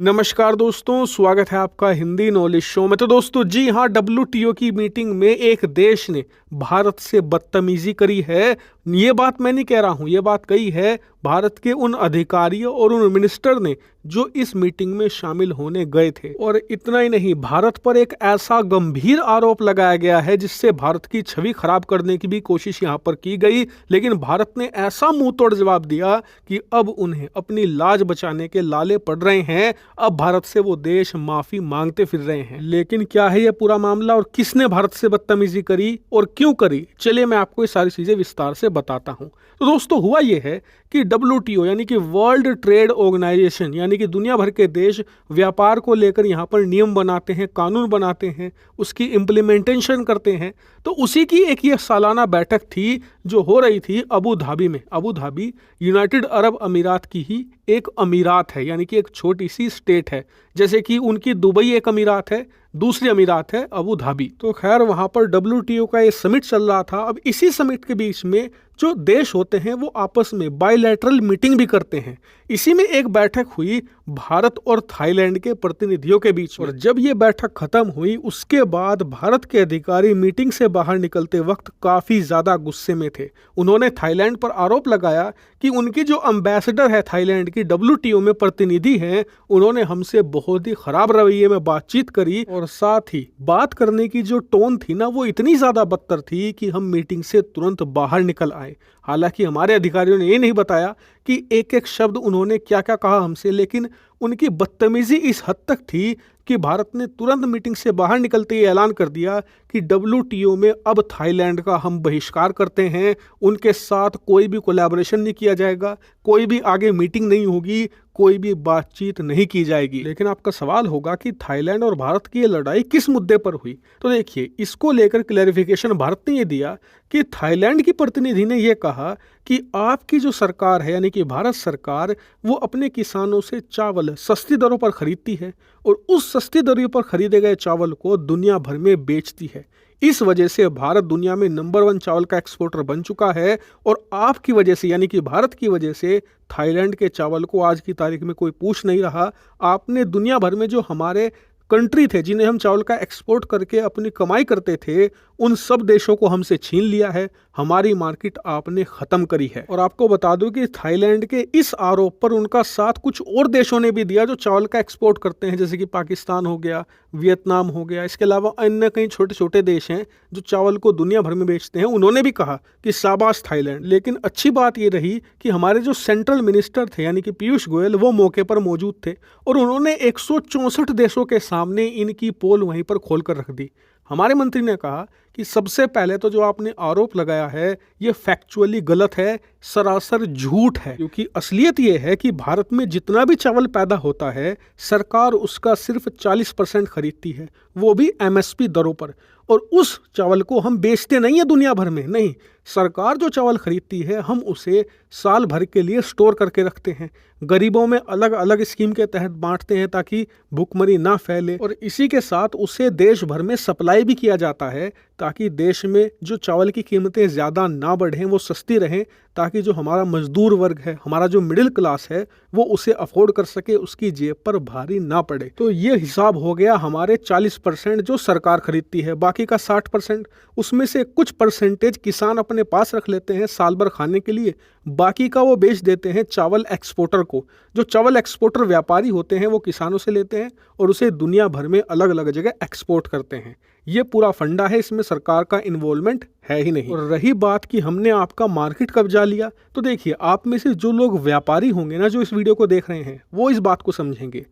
नमस्कार दोस्तों, स्वागत है आपका हिंदी नॉलेज शो में। तो दोस्तों जी हाँ, डब्ल्यूटीओ की मीटिंग में एक देश ने भारत से बदतमीजी करी है। ये बात मैं नहीं कह रहा हूँ, ये बात कही है भारत के उन अधिकारियों और उन मिनिस्टर ने जो इस मीटिंग में शामिल होने गए थे। और इतना ही नहीं, भारत पर एक ऐसा गंभीर आरोप लगाया गया है जिससे भारत की छवि खराब करने की भी कोशिश यहाँ पर की गई। लेकिन भारत ने ऐसा मुंह तोड़ जवाब दिया कि अब उन्हें अपनी लाज बचाने के लाले पड़ रहे हैं। अब भारत से वो देश माफी मांगते फिर रहे हैं। लेकिन क्या है ये पूरा मामला और किसने भारत से बदतमीजी करी और क्यों करी, चलिए मैं आपको ये सारी चीजें विस्तार से बताता हूं। तो दोस्तों, हुआ ये है कि डब्ल्यूटीओ यानी कि वर्ल्ड ट्रेड ऑर्गेनाइजेशन, यानी कि दुनिया भर के देश व्यापार को लेकर यहाँ पर नियम बनाते हैं, कानून बनाते हैं, उसकी इम्प्लीमेंटेशन करते हैं। तो उसी की एक ये सालाना बैठक थी जो हो रही थी अबू धाबी में। अबू धाबी यूनाइटेड अरब अमीरात की ही एक अमीरात है, यानी कि एक छोटी सी स्टेट है। जैसे कि उनकी दुबई एक अमीरात है, दूसरी अमीरात है अबू धाबी। तो खैर वहां पर डब्ल्यूटीओ का ये समिट चल रहा था। अब इसी समिट के बीच में जो देश होते हैं वो आपस में बायलैटरल मीटिंग भी करते हैं। इसी में एक बैठक हुई भारत और थाईलैंड के प्रतिनिधियों के बीच में। और जब ये बैठक खत्म हुई उसके बाद भारत के अधिकारी मीटिंग से बाहर निकलते वक्त काफी ज्यादा गुस्से में थे। उन्होंने थाईलैंड पर आरोप लगाया कि उनकी जो एम्बेसडर है थाईलैंड की, डब्ल्यूटीओ में प्रतिनिधि हैं, उन्होंने हमसे बहुत ही खराब रवैये में बातचीत करी। और साथ ही बात करने की जो टोन थी ना, वो इतनी ज्यादा बदतर थी कि हम मीटिंग से तुरंत बाहर निकल आए। हालांकि हमारे अधिकारियों ने ये नहीं बताया कि एक एक शब्द उन्होंने क्या क्या कहा हमसे, लेकिन उनकी बदतमीजी इस हद तक थी कि भारत ने तुरंत मीटिंग से बाहर निकलते ही ऐलान कर दिया कि डब्ल्यूटीओ में अब थाईलैंड का हम बहिष्कार करते हैं। उनके साथ कोई भी कोलैबोरेशन नहीं किया जाएगा, कोई भी आगे मीटिंग नहीं होगी, कोई भी बातचीत नहीं की जाएगी। लेकिन आपका सवाल होगा कि थाईलैंड और भारत की ये लड़ाई किस मुद्दे पर हुई। तो देखिए, इसको लेकर क्लैरिफिकेशन भारत ने ये दिया कि थाईलैंड की प्रतिनिधि ने यह कहा कि आपकी जो सरकार है, यानी कि भारत सरकार, वो अपने किसानों से चावल सस्ती दरों पर खरीदती है और उस सस्ती दरों पर खरीदे गए चावल को दुनिया भर में बेचती है। इस वजह से भारत दुनिया में नंबर 1 चावल का एक्सपोर्टर बन चुका है। और आपकी वजह से, यानी कि भारत की वजह से, थाईलैंड के चावल को आज की तारीख में कोई पूछ नहीं रहा। आपने दुनिया भर में जो हमारे कंट्री थे जिन्हें हम चावल का एक्सपोर्ट करके अपनी कमाई करते थे, उन सब देशों को हमसे छीन लिया है। हमारी मार्केट आपने खत्म करी है। और आपको बता दूं कि थाईलैंड के इस आरोप पर उनका साथ कुछ और देशों ने भी दिया जो चावल का एक्सपोर्ट करते हैं, जैसे कि पाकिस्तान हो गया, वियतनाम हो गया। इसके अलावा अन्य कई छोटे छोटे देश हैं जो चावल को दुनिया भर में बेचते हैं। उन्होंने भी कहा कि शाबाश थाईलैंड। लेकिन अच्छी बात यह रही कि हमारे जो सेंट्रल मिनिस्टर थे, यानी कि पीयूष गोयल, वो मौके पर मौजूद थे और उन्होंने 164 देशों के सामने इनकी पोल वहीं पर खोल कर रख दी। हमारे मंत्री ने कहा कि सबसे पहले तो जो आपने आरोप लगाया है ये फैक्चुअली गलत है, सरासर झूठ है। क्योंकि असलियत ये है कि भारत में जितना भी चावल पैदा होता है, सरकार उसका सिर्फ 40% खरीदती है, वो भी एमएसपी दरों पर। और उस चावल को हम बेचते नहीं है दुनिया भर में, नहीं, सरकार जो चावल खरीदती है हम उसे साल भर के लिए स्टोर करके रखते हैं, गरीबों में अलग अलग स्कीम के तहत बांटते हैं ताकि भुखमरी ना फैले। और इसी के साथ उसे देश भर में सप्लाई भी किया जाता है ताकि देश में जो चावल की कीमतें ज़्यादा ना बढ़ें, वो सस्ती रहें, ताकि जो हमारा मजदूर वर्ग है, हमारा जो मिडिल क्लास है, वो उसे अफोर्ड कर सके, उसकी जेब पर भारी ना पड़े। तो ये हिसाब हो गया हमारे 40% जो सरकार खरीदती है। बाकी का 60%, उसमें से कुछ परसेंटेज किसान अपने पास रख लेते हैं साल भर खाने के लिए, बाकी का वो बेच देते हैं चावल एक्सपोर्टर को। जो चावल एक्सपोर्टर व्यापारी होते हैं वो किसानों से लेते हैं और उसे दुनिया भर में अलग अलग जगह एक्सपोर्ट करते हैं। ये पूरा फंडा है, इसमें सरकार का इन्वॉल्वमेंट है ही नहीं। और रही बात कि हमने आपका मार्केट कब्जा लिया, तो देखिए, आप में से जो लोग व्यापारी होंगे ना, जो इस वीडियो को देख रहे हैं, वो इस बात को समझेंगे।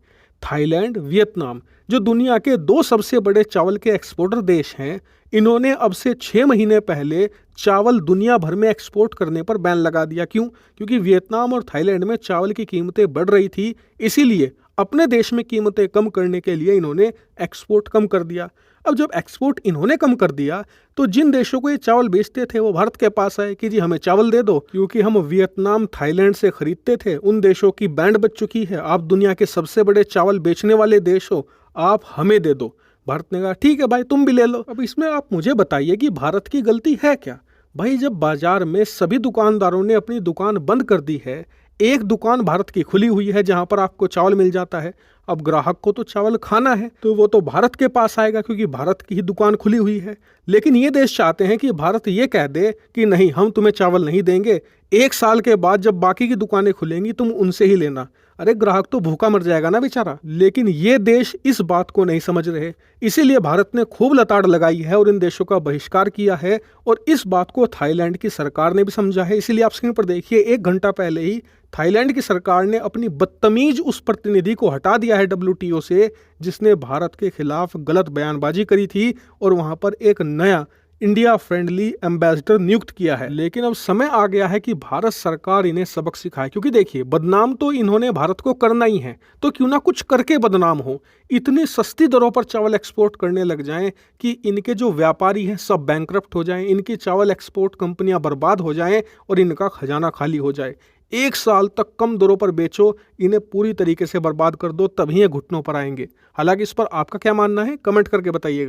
थाईलैंड, वियतनाम, जो दुनिया के 2 सबसे बड़े चावल के एक्सपोर्टर देश हैं, इन्होंने अब से 6 महीने पहले चावल दुनिया भर में एक्सपोर्ट करने पर बैन लगा दिया। क्यों? क्योंकि वियतनाम और थाईलैंड में चावल की कीमतें बढ़ रही थी, इसीलिए अपने देश में कीमतें कम करने के लिए इन्होंने एक्सपोर्ट कम कर दिया। अब जब एक्सपोर्ट इन्होंने कम कर दिया तो जिन देशों को ये चावल बेचते थे वो भारत के पास आए कि जी हमें चावल दे दो, क्योंकि हम वियतनाम, थाईलैंड से खरीदते थे। उन देशों की बैंड बज चुकी है, आप दुनिया के सबसे बड़े चावल बेचने वाले देश हो, आप हमें दे दो। भारत ने कहा ठीक है भाई, तुम भी ले लो। अब इसमें आप मुझे बताइए कि भारत की गलती है क्या? भाई, जब बाजार में सभी दुकानदारों ने अपनी दुकान बंद कर दी है, एक दुकान भारत की खुली हुई है जहां पर आपको चावल मिल जाता है। अब ग्राहक को तो चावल खाना है तो वो तो भारत के पास आएगा क्योंकि भारत की ही दुकान खुली हुई है। लेकिन ये देश चाहते हैं कि भारत ये कह दे कि नहीं, हम तुम्हें चावल नहीं देंगे, 1 साल के बाद जब बाकी की दुकानें खुलेंगी तुम उनसे ही लेना। अरे ग्राहक तो भूखा मर जाएगा ना बेचारा। लेकिन ये देश इस बात को नहीं समझ रहे, इसीलिए भारत ने खूब लताड़ लगाई है और इन देशों का बहिष्कार किया है। और इस बात को थाईलैंड की सरकार ने भी समझा है। इसीलिए आप स्क्रीन पर देखिए, 1 घंटा पहले ही थाईलैंड की सरकार ने अपनी बदतमीज उस प्रतिनिधि को हटा दिया है WTO से, जिसने भारत के खिलाफ गलत बयानबाजी करी थी और वहां पर एक नया इंडिया फ्रेंडली एम्बेसडर नियुक्त किया है। लेकिन अब समय आ गया है कि भारत सरकार इन्हें सबक सिखाए, क्योंकि देखिए बदनाम तो इन्होंने भारत को करना ही है, तो क्यों ना कुछ करके बदनाम हो। इतनी सस्ती दरों पर चावल एक्सपोर्ट करने लग जाएं कि इनके जो व्यापारी हैं सब बैंकरप्ट हो जाएं, इनकी चावल एक्सपोर्ट कंपनियां बर्बाद हो जाएं और इनका खजाना खाली हो जाए। 1 साल तक कम दरों पर बेचो, इन्हें पूरी तरीके से बर्बाद कर दो, तभी ये घुटनों पर आएंगे। हालांकि इस पर आपका क्या मानना है, कमेंट करके बताइएगा।